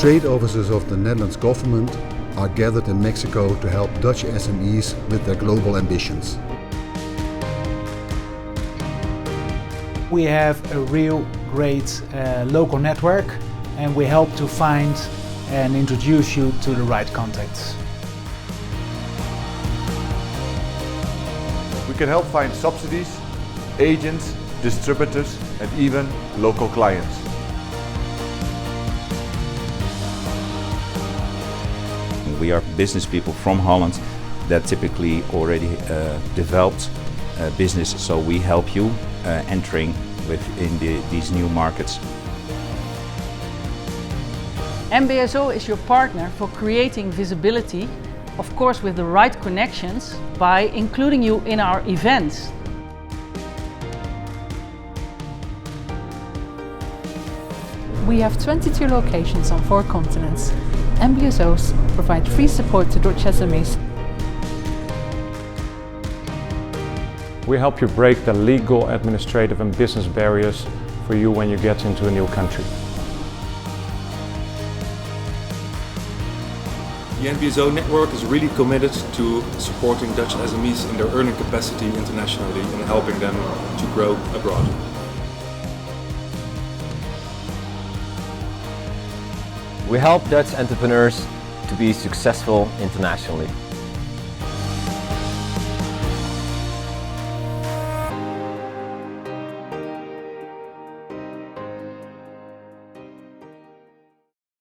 trade officers of the Netherlands government are gathered in Mexico to help Dutch SMEs with their global ambitions. We have a real great local network, and we help to find and introduce you to the right contacts. We can help find subsidies, agents, distributors and even local clients. We are business people from Holland that typically already developed business, so we help you entering within these new markets. NBSO is your partner for creating visibility, of course with the right connections, by including you in our events. We have 22 locations on 4 continents. NBSOs provide free support to Dutch SMEs. We help you break the legal, administrative and business barriers for you when you get into a new country. The NBSO network is really committed to supporting Dutch SMEs in their earning capacity internationally and helping them to grow abroad. We help Dutch entrepreneurs to be successful internationally.